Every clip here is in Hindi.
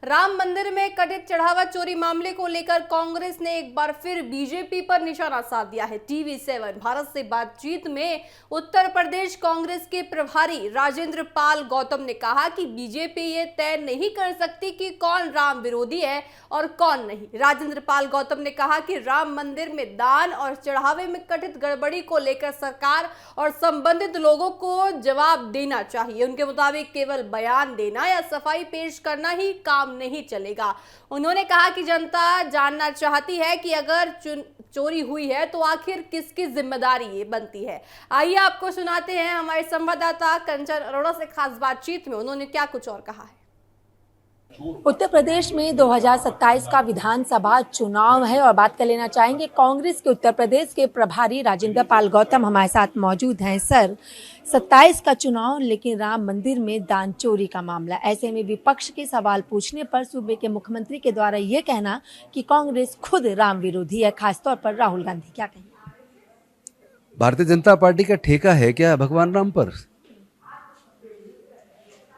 राम मंदिर में कथित चढ़ावा चोरी मामले को लेकर कांग्रेस ने एक बार फिर बीजेपी पर निशाना साध दिया है। टीवी7 भारत से बातचीत में उत्तर प्रदेश कांग्रेस के प्रभारी राजेंद्र पाल गौतम ने कहा कि बीजेपी ये तय नहीं कर सकती कि कौन राम विरोधी है और कौन नहीं। राजेंद्र पाल गौतम ने कहा कि राम मंदिर में दान और चढ़ावे में कथित गड़बड़ी को लेकर सरकार और संबंधित लोगों को जवाब देना चाहिए। उनके मुताबिक केवल बयान देना या सफाई पेश करना ही काम नहीं चलेगा। उन्होंने कहा कि जनता जानना चाहती है कि अगर चोरी हुई है तो आखिर किसकी जिम्मेदारी ये बनती है। आइए आपको सुनाते हैं हमारे संवाददाता कंचन अरोड़ा से खास बातचीत में उन्होंने क्या कुछ और कहा है। उत्तर प्रदेश में 2027 का विधानसभा चुनाव है और बात कर लेना चाहेंगे कांग्रेस के उत्तर प्रदेश के प्रभारी राजेंद्र पाल गौतम हमारे साथ मौजूद हैं। सर, 27 का चुनाव लेकिन राम मंदिर में दान चोरी का मामला, ऐसे में विपक्ष के सवाल पूछने पर सूबे के मुख्यमंत्री के द्वारा यह कहना कि कांग्रेस खुद राम विरोधी है, खासतौर पर राहुल गांधी, क्या कहेंगे? भारतीय जनता पार्टी का ठेका है क्या भगवान राम पर?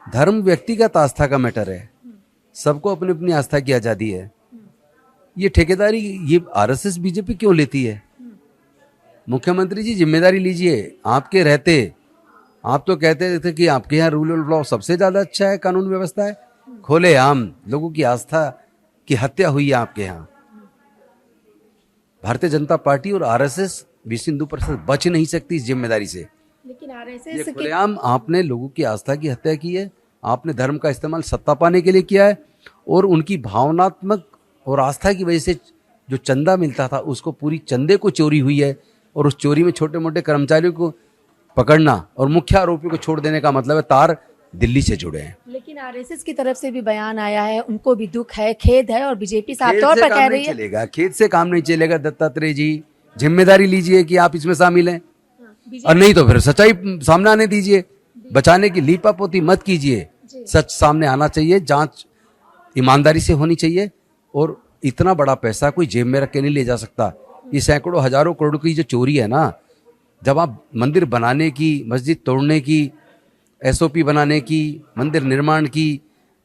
धर्म व्यक्तिगत आस्था का मैटर है, सबको अपनी अपनी आस्था की आजादी है। ये ठेकेदारी ये आरएसएस बीजेपी क्यों लेती है? मुख्यमंत्री जी जिम्मेदारी लीजिए। आपके रहते आप तो कहते थे कि आपके यहाँ रूल ऑफ लॉ सबसे ज्यादा अच्छा है, कानून व्यवस्था है। खोले आम लोगों की आस्था की हत्या हुई है आपके यहाँ। भारतीय जनता पार्टी और आरएसएस विश्व हिंदू परिषद बच नहीं सकती इस जिम्मेदारी से। लेकिन आरएसएस खुलेआम आपने लोगों की आस्था की हत्या की है। आपने धर्म का इस्तेमाल सत्ता पाने के लिए किया है और उनकी भावनात्मक और आस्था की वजह से जो चंदा मिलता था उसको पूरी चंदे को चोरी हुई है और उस चोरी में छोटे मोटे कर्मचारियों को पकड़ना और मुख्य आरोपियों को छोड़ देने का मतलब है तार दिल्ली से जुड़े हैं। लेकिन आरएसएस की तरफ से भी बयान आया है, उनको भी दुख है, खेद है और बीजेपी साफ तौर पर कह रही है खेद से काम नहीं चलेगा। दत्तात्रेय जी जिम्मेदारी लीजिए कि आप इसमें शामिल हैं और नहीं तो फिर सच्चाई सामने आने दीजिए। बचाने की लीपापोती मत कीजिए, सच सामने आना चाहिए, जांच ईमानदारी से होनी चाहिए। और इतना बड़ा पैसा कोई जेब में रख के नहीं ले जा सकता। ये सैकड़ों हजारों करोड़ की जो चोरी है ना, जब आप मंदिर बनाने की, मस्जिद तोड़ने की, एसओपी बनाने की, मंदिर निर्माण की,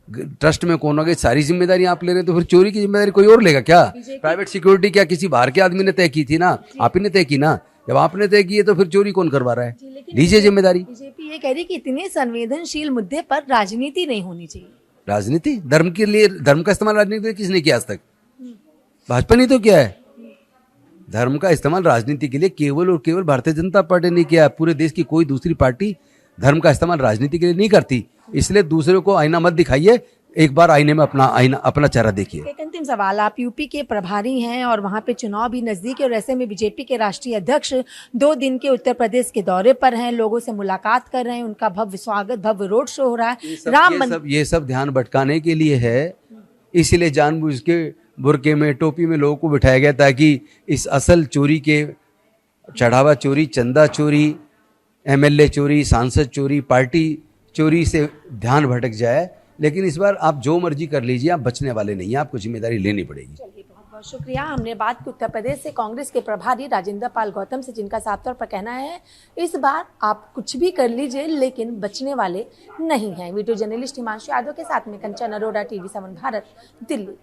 ट्रस्ट में कौन हो गए, सारी जिम्मेदारी आप ले रहे हैं, तो फिर चोरी की जिम्मेदारी कोई और लेगा क्या? प्राइवेट सिक्योरिटी क्या किसी बाहर के आदमी ने तय की थी ना? आप ही ने तय की ना। जब आपने तय की है तो फिर चोरी कौन करवा रहा है? लीजिए जिम्मेदारी। बीजेपी ये कह रही कि इतने संवेदनशील मुद्दे पर राजनीति नहीं होनी चाहिए। राजनीति धर्म के लिए, धर्म का इस्तेमाल राजनीति में किसने किया आज तक? भाजपा ने तो किया है। धर्म का इस्तेमाल राजनीति के लिए केवल और केवल भारतीय जनता पार्टी ने किया है। पूरे देश की कोई दूसरी पार्टी धर्म का इस्तेमाल राजनीति के लिए नहीं करती। इसलिए दूसरे को आईना मत दिखाइए, एक बार आईने में अपना चेहरा देखिए। एक अंतिम सवाल, आप यूपी के प्रभारी हैं और वहां पे चुनाव भी नजदीक है और ऐसे में बीजेपी के राष्ट्रीय अध्यक्ष 2 दिन के उत्तर प्रदेश के दौरे पर हैं, लोगों से मुलाकात कर रहे हैं, उनका भव्य स्वागत, भव्य रोड शो हो रहा है। ये सब ध्यान भटकाने के लिए है। इसीलिए जानबूझ के बुरके में, टोपी में लोगों को बिठाया गया ताकि इस असल चोरी के, चढ़ावा चोरी, चंदा चोरी, एमएलए चोरी, सांसद चोरी, पार्टी चोरी से ध्यान भटक जाए। लेकिन इस बार आप जो मर्जी कर लीजिए, आप बचने वाले नहीं हैं, आपको जिम्मेदारी लेनी पड़ेगी। चलिए, बहुत बहुत शुक्रिया। हमने बात की उत्तर प्रदेश से कांग्रेस के प्रभारी राजेंद्र पाल गौतम से, जिनका साफ तौर पर कहना है इस बार आप कुछ भी कर लीजिए लेकिन बचने वाले नहीं हैं। वीडियो जर्नलिस्ट हिमांशु यादव के साथ में कंचन अरोड़ा, टीवी7 भारत, दिल्ली।